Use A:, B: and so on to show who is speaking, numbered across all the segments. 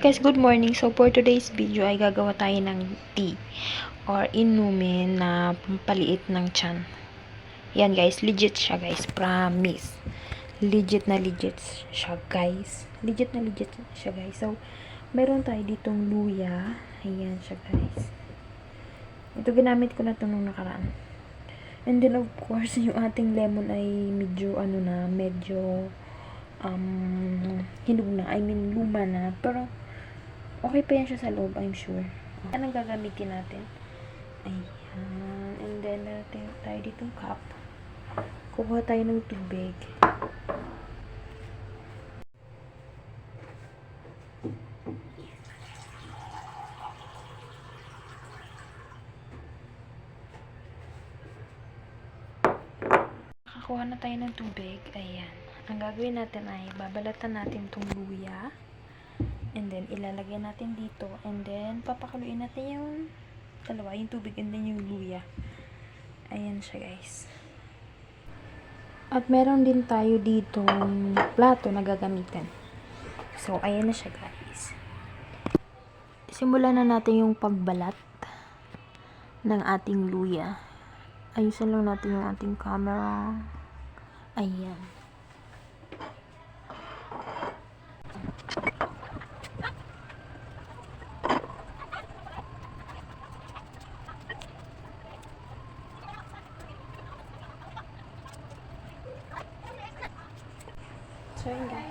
A: Guys, good morning. So for today's video ay gagawa tayo ng tea or inumin na pampaliit ng tiyan. Yan guys, legit siya guys, promise. Legit siya guys. Legit siya guys. So meron tayo ditong luya. Ayan siya guys. Ito ginamit ko na ito nung nakaraan. And then of course, yung ating lemon ay medyo hinog na. I mean, luma na. Pero, okay pa yan siya sa loob, I'm sure. Anong gagamitin natin? Ayan. And then, meron tayo ditong cup. Kukuha tayo ng tubig. Kuha na tayo ng tubig. Ayan. Ang gagawin natin ay babalatan natin itong luya. And then, ilalagay natin dito. And then, papakuluin natin yung dalawa. Yung tubig and then yung luya. Ayan siya guys. At meron din tayo dito plato na gagamitin. So, ayan na siya guys. Simulan na natin yung pagbalat ng ating luya. Ayusin lang natin yung ating camera. Ayan. So, yun guys.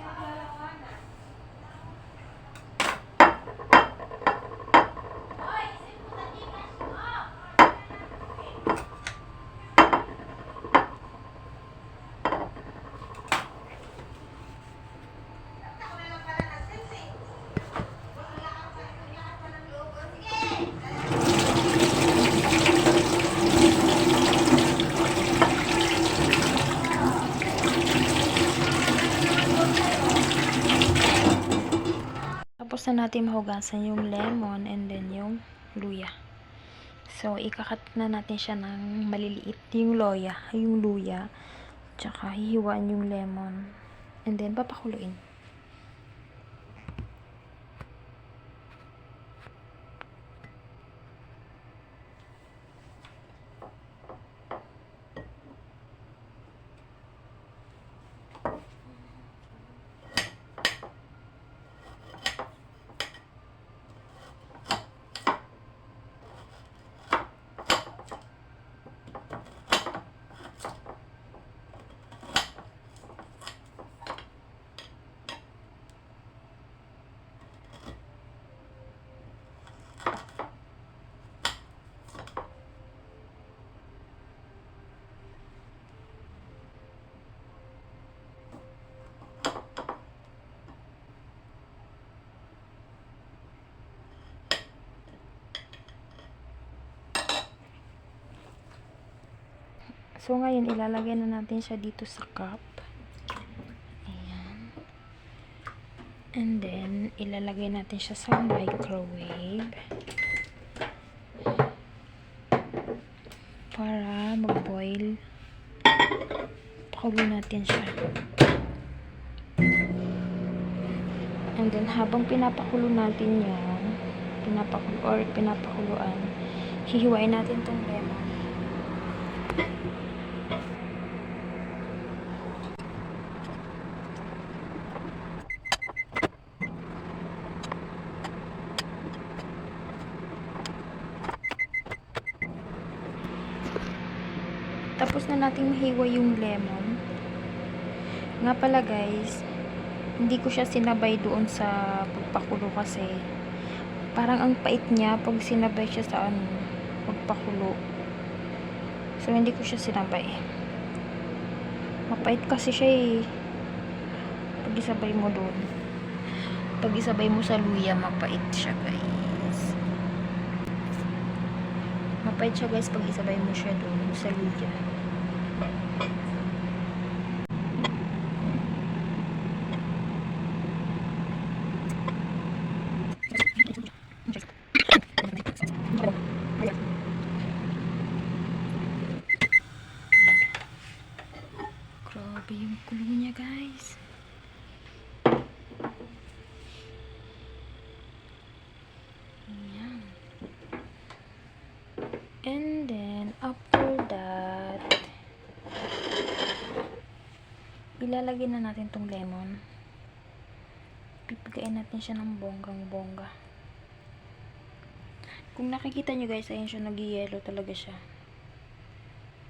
A: Tapos na natin mahugasan yung lemon and then yung luya. So, ikakat na natin siya ng maliliit. Yung luya. Tsaka, hihiwaan yung lemon. And then, papakuluin. So, ngayon, ilalagay na natin siya dito sa cup. Ayan. And then, ilalagay natin siya sa microwave. Para mag-boil. Pakulo natin siya. And then, habang pinapakulo natin yan, pinapakuluan, hihiwain natin tong lemon. Tapos na natin mahiwa yung lemon. Nga pala guys, hindi ko siya sinabay doon sa pagpakulo kasi parang ang pait niya pag sinabay siya sa pagpakulo. So, hindi ko siya sinabay. Mapait kasi siya eh. Pag isabay mo doon. Pag isabay mo sa luya, mapait siya guys. Mapait siya guys pag isabay mo siya doon sa luya. Grabe yung kulo niya guys. And then, after that, ilalagay na natin tong lemon. Pipigain natin siya ng bonggang-bongga. Kung nakikita nyo guys, ayan siya, nag-yellow talaga siya.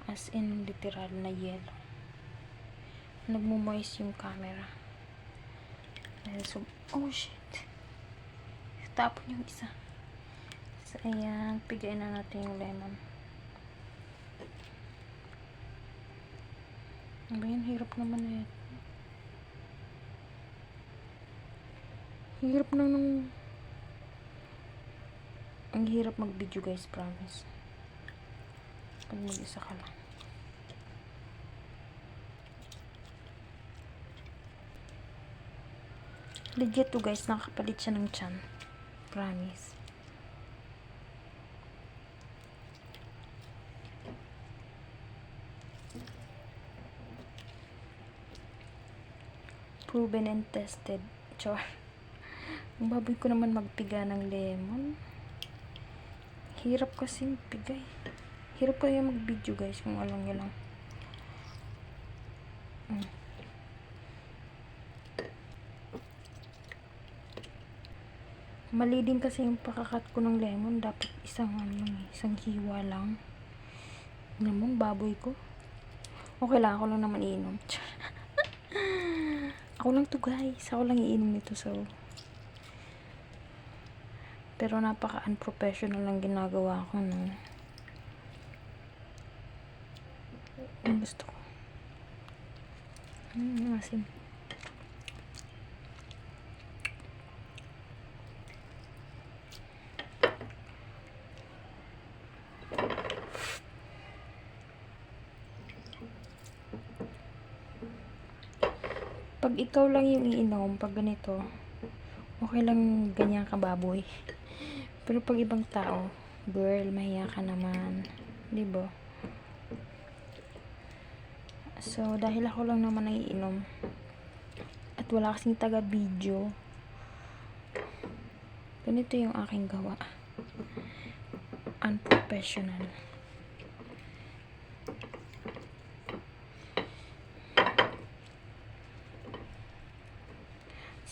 A: As in, literal na yellow. Nagmo-moist yung camera. So, oh shit. Tapon yung isa. So, ayan, pigain na natin yung lemon. Ayan, hirap naman na yan. Hirap na nung... Ang hirap mag-video guys, promise. Pag mag-isa ka lang. Legit to guys, nakapalit siya ng tiyan. Promise. Proven and tested. Char. Ang baboy ko naman magpiga ng lemon. Hirap kasi magpigay. Hirap ko yung mag-video guys, kung alam nyo lang. Mali din kasi yung pakakat ko ng lemon. Dapat isang hiwa lang. Namang baboy ko. Okay lang, ako lang naman iinom. Ako lang to guys. Ako lang iinom nito, so. Pero napaka-unprofessional lang ginagawa ko, no. Ang gusto ko. Asim. Pag ikaw lang yung iinom, pag ganito, okay lang ganyan ka baboy. Pero pag ibang tao, girl, mahiya ka naman. Diba? So, dahil ako lang naman ang iinom, at wala kasing taga-video, ganito yung aking gawa. Unprofessional.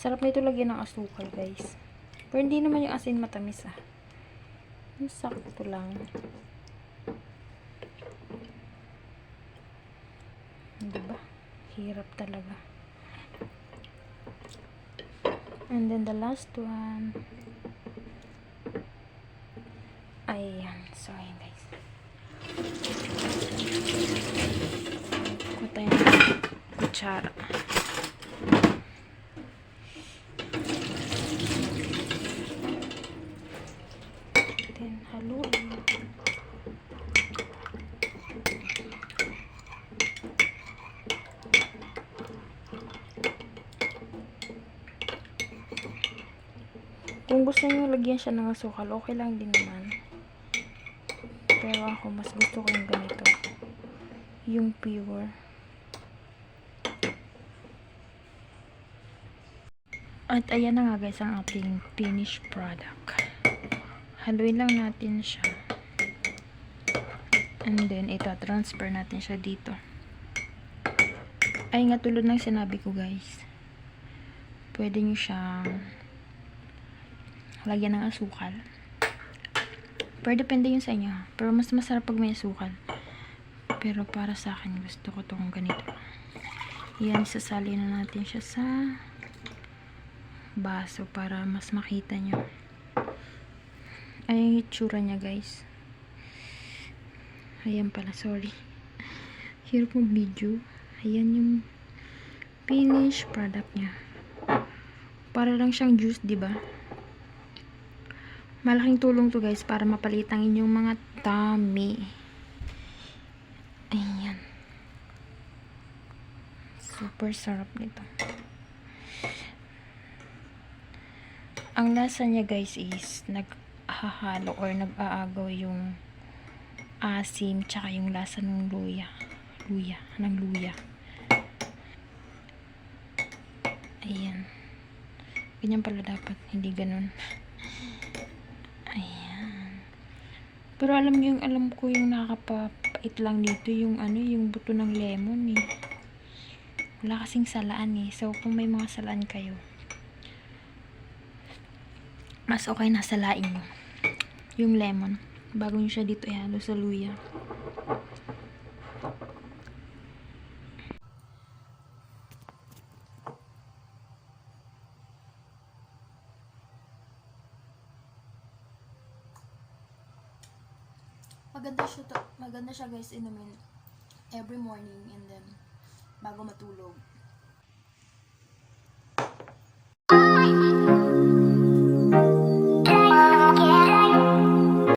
A: Sarap nito lagyan ng asukal guys. Pero hindi naman yung asin matamis ah. Yung sakto lang. Diba? Hirap talaga. And then the last one. Ayan. So ayan guys. Kuha tayo ng kutsara. Haluin. Kung gusto nyo lagyan siya ng asukal, okay lang din naman. Pero ako, mas gusto ko yung ganito. Yung pure. At ayan na nga guys ang ating finished product. Haluin lang natin siya. And then, ita-transfer natin siya dito. Ay nga, tulad ng sinabi ko guys. Pwede nyo siyang lagyan ng asukal. Pero depende yun sa inyo. Pero mas masarap pag may asukal. Pero para sa akin, gusto ko itong ganito. Yan, sasali na natin siya sa baso para mas makita nyo. Ayan yung itsura niya guys. Ayan pala, sorry. Hirap mong video. Ayan yung finished product niya. Para lang siyang juice, diba? Malaking tulong to guys para mapalitan inyong mga tummy. Ayan. Super sarap nito. Ang lasa niya guys is naghahalo or nag-aagaw yung asim tsaka yung lasa ng luya. Luya. Ayan. Ganyan pala dapat, hindi ganun. Ayan. Pero alam niyo yung alam ko yung nakakapapait lang dito yung ano, yung buto ng lemon eh. Wala kasing salaan eh. So kung may mga salaan kayo, mas okay na salain nyo yung lemon bago nyo siya dito ihalo sa luya. Maganda siya guys inumin every morning and then bago matulog.